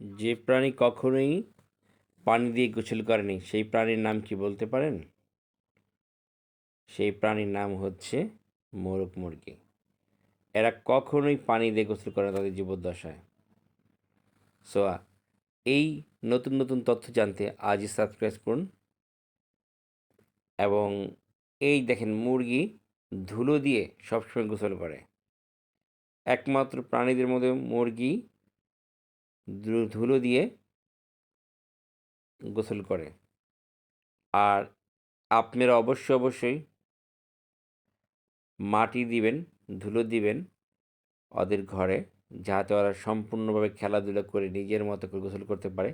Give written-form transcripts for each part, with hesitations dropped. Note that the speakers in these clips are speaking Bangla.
যে প্রাণী কখনোই পানি দিয়ে গোসল করেনি সেই প্রাণীর নাম কি বলতে পারেন? সেই প্রাণীর নাম হচ্ছে মোরগ মুরগি। এরা কখনোই পানি দিয়ে গোসল করে না তাদের জীবদ্দশায়। সো এই নতুন নতুন তথ্য জানতে আজই সাবস্ক্রাইব করুন। এবং এই দেখেন, মুরগি ধুলো দিয়ে সবসময় গোসল করে। একমাত্র প্রাণীদের মধ্যে মুরগি ধুলো দিয়ে গোসল করে। আর আপনারা অবশ্যই মাটি দিবেন, ধুলো দিবেন ওদের ঘরে, যাতে ওরা সম্পূর্ণভাবে খেলাধুলা করে নিজের মতো করে গোসল করতে পারে।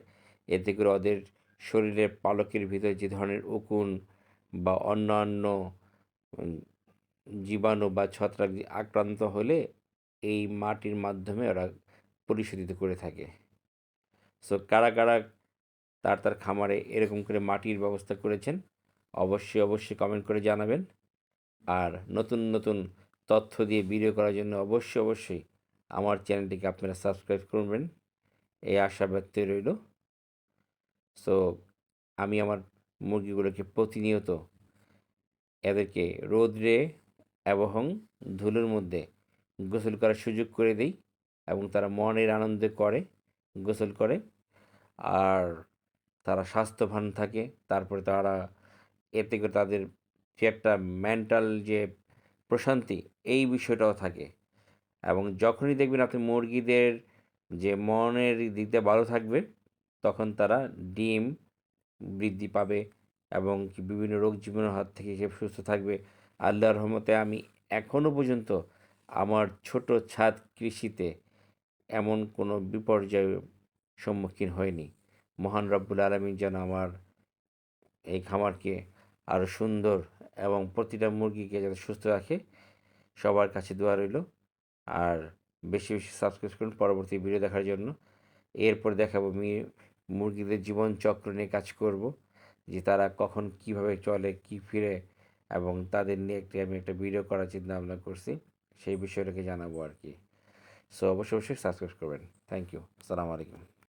এতে করে ওদের শরীরের পালকের ভিতরে যে ধরনের উকুন বা অন্যান্য উম, জীবাণু বা ছত্রাক আক্রান্ত হলে এই মাটির মাধ্যমে ওরা পরিশোধিত করে থাকে। সো কারা কারা তার খামারে এরকম করে মাটির ব্যবস্থা করেছেন অবশ্যই কমেন্ট করে জানাবেন। আর নতুন নতুন তথ্য দিয়ে ভিডিও করার জন্য অবশ্যই আমার চ্যানেলটিকে আপনারা সাবস্ক্রাইব করবেন, এই আশা ব্যক্ত রইল। সো আমি আমার মুরগিগুলোকে প্রতিনিয়ত এদেরকে রোদ্রে এবং ধুলোর মধ্যে গোসল করার সুযোগ করে দিই, এবং তারা মনের আনন্দে করে গোসল করে। আর তারা স্বাস্থ্যবান থাকে। তারপরে তারা এতে করে তাদের যে একটা মেন্টাল যে প্রশান্তি, এই বিষয়টাও থাকে। এবং যখনই দেখবেন আপনি মুরগিদের যে মনের দিক দিয়ে ভালো থাকবে, তখন তারা ডিম বৃদ্ধি পাবে এবং কি বিভিন্ন রোগ জীবাণুর হাত থেকে সে সুস্থ থাকবে। আল্লাহর রহমতে আমি এখনও পর্যন্ত আমার ছোট ছাদ কৃষিতে এমন কোনো বিপর্যয়ের সম্মুখীন হয়নি। মহান রব্বুল আলামিন যেন আমার এই খামারকে আরও সুন্দর এবং প্রতিটা মুরগিকে যাতে সুস্থ রাখে, সবার কাছে দোয়া রইল। আর বেশি সাবস্ক্রাইব করুন পরবর্তী ভিডিও দেখার জন্য। এরপর দেখাবো মুরগিদের জীবনচক্র নিয়ে কাজ করব, যে তারা কখন কিভাবে চলে কি ফিরে, এবং তাদের নিয়ে আমি একটা ভিডিও করার চিন্তা ভাবনা করছি, সেই বিষয়টাকে জানাবো আর কি। সো অবশ্যই সাবস্ক্রাইব করবেন। Thank you. আসসালামু আলাইকুম।